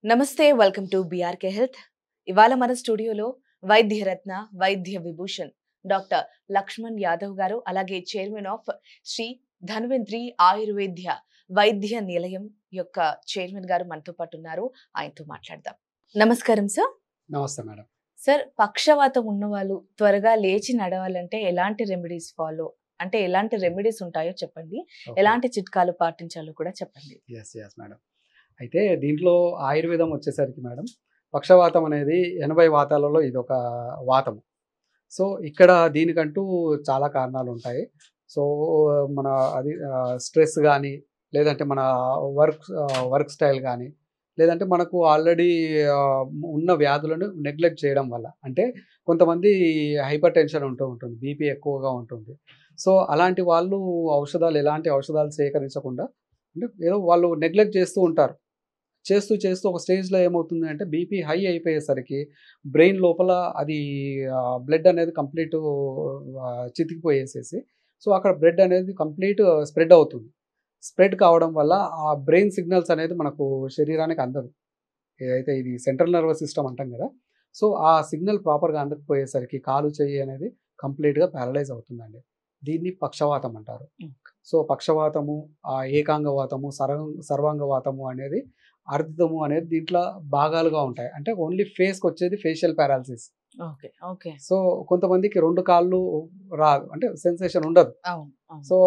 నమస్తే welcome to BRK health. ఇవాళ మన స్టూడియోలో వైద్యరత్న వైద్య విభూషణ్ డాక్టర్ లక్ష్మణ్ యాదవ్ గారు, అలాగే చైర్మన్ ఆఫ్ శ్రీ ధన్వంత్రి ఆయుర్వేద్య వైద్య నిలయం యొక్క చైర్మన్ గారు మనతో పాటు ఉన్నారు. ఆయనతో మాట్లాడదాం. నమస్కారం సార్. నమస్తే మేడం. సార్, పక్షవాతం ఉన్న వాళ్ళు త్వరగా లేచి నడవాలంటే ఎలాంటి రెమెడీస్ అంటే ఎలాంటి రెమెడీస్ ఉంటాయో చెప్పండి, ఎలాంటి చిట్కాలు పాటించాలో కూడా చెప్పండి. Yes madam. అయితే దీంట్లో ఆయుర్వేదం వచ్చేసరికి మేడం, పక్షవాతం అనేది 80 వాతాలలో ఇదొక వాతం. సో ఇక్కడ దీనికంటూ చాలా కారణాలు ఉంటాయి. సో మన అది స్ట్రెస్ కానీ, లేదంటే మన వర్క్ స్టైల్ కానీ, లేదంటే మనకు ఆల్రెడీ ఉన్న వ్యాధులను నెగ్లెక్ట్ చేయడం వల్ల, అంటే కొంతమంది హైపర్ టెన్షన్ ఉంటుంది, బీపీ ఎక్కువగా ఉంటుంది. సో అలాంటి వాళ్ళు ఎలాంటి ఔషధాలు సేకరించకుండా, అంటే ఏదో వాళ్ళు నెగ్లెక్ట్ చేస్తూ ఉంటారు. చేస్తూ ఒక స్టేజ్‌లో ఏమవుతుంది అంటే బీపీ హై అయిపోయేసరికి బ్రెయిన్ లోపల అది బ్లడ్ అనేది కంప్లీట్ చితికిపోయేసేసి, సో అక్కడ బ్లడ్ అనేది కంప్లీట్ స్ప్రెడ్ అవుతుంది. స్ప్రెడ్ కావడం వల్ల ఆ బ్రెయిన్ సిగ్నల్స్ అనేది మనకు శరీరానికి అందదు. ఏదైతే ఇది సెంట్రల్ నర్వస్ సిస్టమ్ అంటాం కదా, సో ఆ సిగ్నల్ ప్రాపర్‌గా అందకపోయేసరికి కాలు చెయ్యి అనేది కంప్లీట్‌గా ప్యారలైజ్ అవుతుందండి. దీన్ని పక్షవాతం అంటారు. సో పక్షవాతము, ఏకాంగవాతము, సర్వాంగవాతము అనేది, అర్ధము అనేది దీంట్లో భాగాలుగా ఉంటాయి. అంటే ఓన్లీ ఫేస్‌కి వచ్చేది ఫేషియల్ పారాలిసిస్. ఓకే. సో కొంతమందికి 2 కాళ్ళు రాదు, అంటే సెన్సేషన్ ఉండదు. సో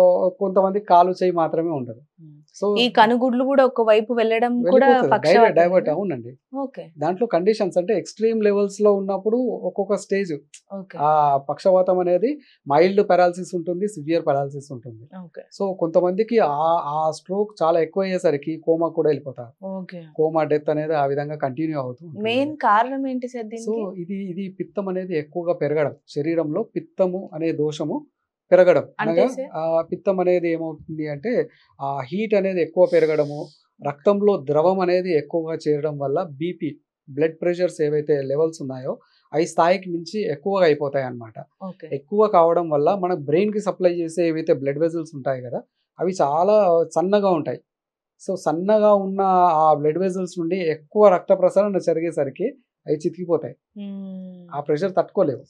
కొంతమందికి కాలు చెయ్యి మాత్రమే ఉండదు. సో ఈ కనుగుడ్లు కూడా ఒక వైపు వెళ్ళడం కూడా డైవర్ట్. అవునండి. ఓకే. దాంట్లో కండిషన్స్ అంటే ఎక్స్‌ట్రీమ్ లెవెల్స్ లో ఉన్నప్పుడు ఒక్కొక్క స్టేజ్ ఆ పక్షవాతం అనేది మైల్డ్ పారాలిసిస్ ఉంటుంది, సివియర్ పారాలిసిస్ ఉంటుంది. సో కొంతమందికి ఆ స్ట్రోక్ చాలా ఎక్కువ అయ్యేసరికి కోమా కూడా వెళ్ళిపోతారు. కోమా డెత్ అనేది ఆ విధంగా కంటిన్యూ అవుతుంది. మెయిన్ కారణం ఏంటి సార్ సో దీనికి? ఇది పిత్తం అనేది ఎక్కువగా పెరగడం, శరీరంలో పిత్తము అనే దోషము పెరగడం. అంటే అనగా ఆ పిత్తం అనేది ఏమవుతుంది అంటే ఆ హీట్ అనేది ఎక్కువ పెరగడము, రక్తంలో ద్రవం అనేది ఎక్కువగా చేరడం వల్ల బీపీ, బ్లడ్ ప్రెషర్స్ ఏవైతే లెవెల్స్ ఉన్నాయో అవి స్థాయికి మించి ఎక్కువగా అయిపోతాయి అన్నమాట. ఎక్కువ కావడం వల్ల మన బ్రెయిన్కి సప్లై చేసే ఏవైతే బ్లడ్ వెజల్స్ ఉంటాయి కదా, అవి చాలా సన్నగా ఉంటాయి. సో సన్నగా ఉన్న ఆ బ్లడ్ వెజల్స్ నుండి ఎక్కువ రక్త ప్రసరణ జరిగేసరికి అవి చితికిపోతాయి. ఆ ప్రెషర్ తట్టుకోలేవు.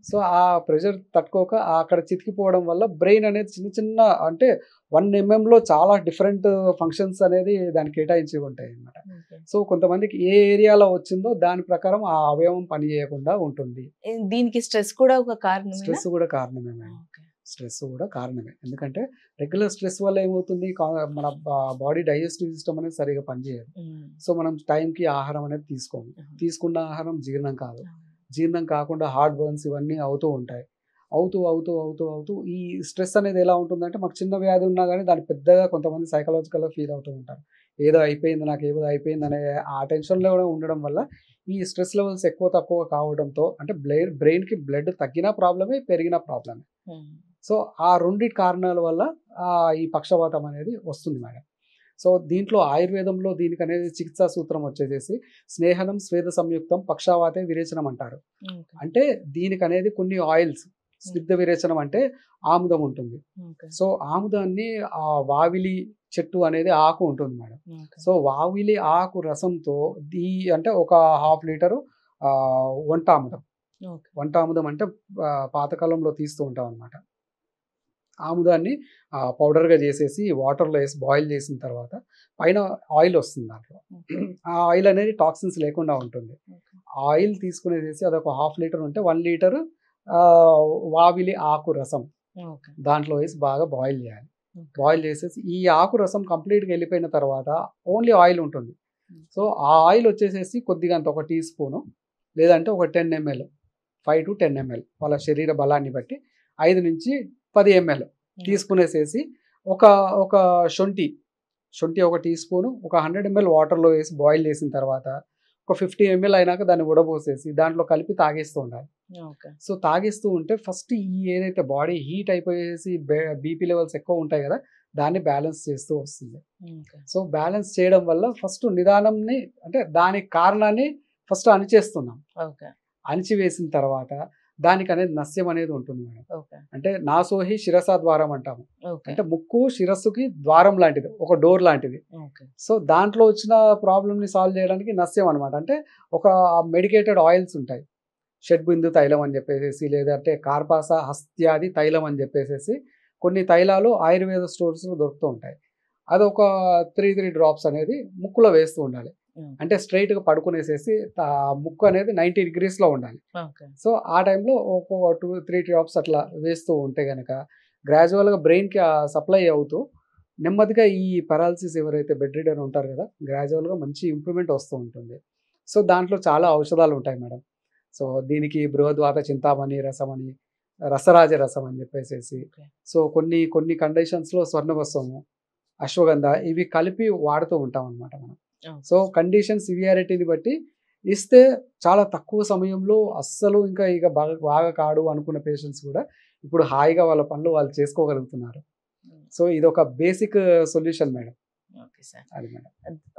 సో ఆ ప్రెషర్ తట్టుకోక అక్కడ చితికిపోవడం వల్ల బ్రెయిన్ అనేది చిన్న అంటే 1 mm చాలా డిఫరెంట్ ఫంక్షన్స్ అనేది దానికి కేటాయించి ఉంటాయి అన్నమాట. సో కొంతమందికి ఏ ఏరియాలో వచ్చిందో దాని ప్రకారం ఆ అవయవం పని చేయకుండా ఉంటుంది. దీనికి స్ట్రెస్ కూడా ఒక కారణం. స్ట్రెస్ కూడా కారణమే మేడం. స్ట్రెస్ కూడా కారణమే. ఎందుకంటే రెగ్యులర్ స్ట్రెస్ వల్ల ఏమవుతుంది, మన బాడీ డైజెస్టివ్ సిస్టమ్ అనేది సరిగా పనిచేయదు. సో మనం టైంకి ఆహారం అనేది తీసుకోము. తీసుకున్న ఆహారం జీర్ణం కాదు. జీర్ణం కాకుండా హార్ట్ బర్న్స్ ఇవన్నీ అవుతూ ఉంటాయి. అవుతూ ఈ స్ట్రెస్ అనేది ఎలా ఉంటుందంటే, మాకు చిన్న వ్యాధి ఉన్నా కానీ దాన్ని పెద్దగా కొంతమంది సైకలాజికల్గా ఫీల్ అవుతూ ఉంటారు. ఏదో అయిపోయింది, నాకు ఏదో అయిపోయింది అనే ఆ టెన్షన్లో కూడా ఉండడం వల్ల ఈ స్ట్రెస్ లెవెల్స్ ఎక్కువ తక్కువ కావడంతో, అంటే బ్రెయిన్కి బ్లడ్ తగ్గిన ప్రాబ్లమే, పెరిగిన ప్రాబ్లమే. సో ఆ రెండింటి కారణాల వల్ల ఈ పక్షవాతం అనేది వస్తుంది మేడం. సో దీంట్లో ఆయుర్వేదంలో దీనికి అనేది చికిత్సా సూత్రం వచ్చేసేసి స్నేహనం స్వేద సంయుక్తం పక్షవాతే విరేచనం అంటారు. అంటే దీనికి అనేది కొన్ని ఆయిల్స్, స్నిగ్ధ విరేచనం అంటే ఆముదం ఉంటుంది. సో ఆముదాన్ని వావిలి చెట్టు అనేది ఆకు ఉంటుంది మేడం. సో వావిలి ఆకు రసంతో అంటే ఒక 1/2 లీటరు వంటాముదం అంటే పాతకాలంలో తీస్తూ ఉంటాం అనమాట. ఆముదాన్ని పౌడర్గా చేసేసి వాటర్లో వేసి బాయిల్ చేసిన తర్వాత పైన ఆయిల్ వస్తుంది దాంట్లో. ఆ ఆయిల్ అనేది టాక్సిన్స్ లేకుండా ఉంటుంది. ఆయిల్ తీసుకునేసేసి అదొక 1/2 లీటర్ ఉంటే 1 లీటర్ వావిలి ఆకు రసం దాంట్లో వేసి బాగా బాయిల్ చేయాలి. బాయిల్ చేసేసి ఈ ఆకు రసం కంప్లీట్గా వెళ్ళిపోయిన తర్వాత ఓన్లీ ఆయిల్ ఉంటుంది. సో ఆ ఆయిల్ వచ్చేసేసి కొద్దిగా అంత 1 టీ స్పూను, లేదంటే ఒక 10 ml, 5 to 10 ml వాళ్ళ శరీర బలాన్ని బట్టి 5 నుంచి 10 ml తీసుకునేసేసి ఒక శొంఠి 1 టీ స్పూను, ఒక 100 ml వాటర్లో వేసి బాయిల్ చేసిన తర్వాత ఒక 50 ml అయినాక దాన్ని ఉడబోసేసి దాంట్లో కలిపి తాగేస్తూ ఉండాలి. సో తాగేస్తూ ఉంటే ఫస్ట్ ఈ ఏదైతే బాడీ హీట్ అయిపోయేసి బీపీ లెవెల్స్ ఎక్కువ ఉంటాయి కదా, దాన్ని బ్యాలెన్స్ చేస్తూ వస్తుంది. సో బ్యాలెన్స్ చేయడం వల్ల ఫస్ట్ నిదానంని, అంటే దానికి కారణాన్ని ఫస్ట్ అణిచేస్తున్నాం. అణిచివేసిన తర్వాత దానికి అనేది నస్యం అనేది ఉంటుంది మేడం. ఓకే. అంటే నాసోహి శిరసా ద్వారం అంటాము. ఓకే. అంటే ముక్కు శిరస్సుకి ద్వారం లాంటిది, ఒక డోర్ లాంటిది. ఓకే. సో దాంట్లో వచ్చిన ప్రాబ్లమ్‌ని సాల్వ్ చేయడానికి నస్యం అనమాట. అంటే ఒక మెడికేటెడ్ ఆయిల్స్ ఉంటాయి. షడ్బిందు తైలం అని చెప్పేసేసి, లేదంటే కార్పాస హస్త్యాది తైలం అని చెప్పేసేసి కొన్ని తైలాలు ఆయుర్వేద స్టోర్స్‌లో దొరుకుతూ ఉంటాయి. అదొక 3 డ్రాప్స్ అనేది ముక్కులో వేస్తూ ఉండాలి. హ్మ్. అంటే స్ట్రెయిట్‌గా పడుకునేసేసి ముక్కు అనేది 90 డిగ్రీస్‌లో ఉండాలి. ఓకే. సో ఆ టైంలో ఒక 3 డ్రాప్స్ అట్లా వేస్తూ ఉంటే గనక గ్రాడ్యువల్‌గా బ్రెయిన్‌కి సప్లై అవుతూ నెమ్మదిగా ఈ పారాలిసిస్ ఎవరైతే బెడ్ రిడన్ ఉంటారో కదా! గ్రాడ్యువల్‌గా మంచి ఇంప్రూవ్‌మెంట్ వస్తూ ఉంటుంది. సో దాంట్లో చాలా ఔషధాలు ఉంటాయి మేడం. సో దీనికి బృహద్వాత చింతామణి రసం అని, రసరాజ రసం అని చెప్పేసేసి, ఓకే. సో కొన్ని కండిషన్స్‌లో స్వర్ణబస్వము, అశ్వగంధ ఇవి కలిపి వాడుతూ ఉంటామనమాట మనం. ఓకే. సో కండిషన్ సివియారిటీని బట్టి ఇస్తే చాలా తక్కువ సమయంలో అస్సలు ఇక బాగా కాడు అనుకున్న పేషెంట్స్ కూడా ఇప్పుడు హాయిగా వాళ్ళ పనులు వాళ్ళు చేసుకోగలుగుతున్నారు. హ్మ్. సో ఇదొక basic solution madam. Okay sir. అది madam.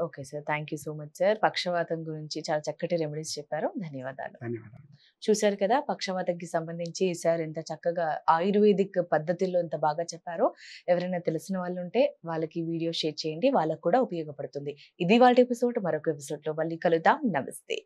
Okay sir. Thank you so much sir. పక్షవాతం గురించి చాలా చక్కటి రెమెడీస్ చెప్పారు. ధన్యవాదాలు. ధన్యవాదాలు. చూశారు కదా! పక్షవాతంకి సంబంధించి సార్ ఎంత చక్కగా ఆయుర్వేదిక్ పద్ధతిలో ఎంత బాగా చెప్పారో. ఎవరైనా తెలిసిన వాళ్ళుంటే వాళ్ళకి వీడియో షేర్ చేయండి. వాళ్ళకి కూడా ఉపయోగపడుతుంది. ఇది ఇవాల్టి ఎపిసోడ్. మరొక ఎపిసోడ్‌లో మళ్ళీ కలుద్దాం. నమస్తే.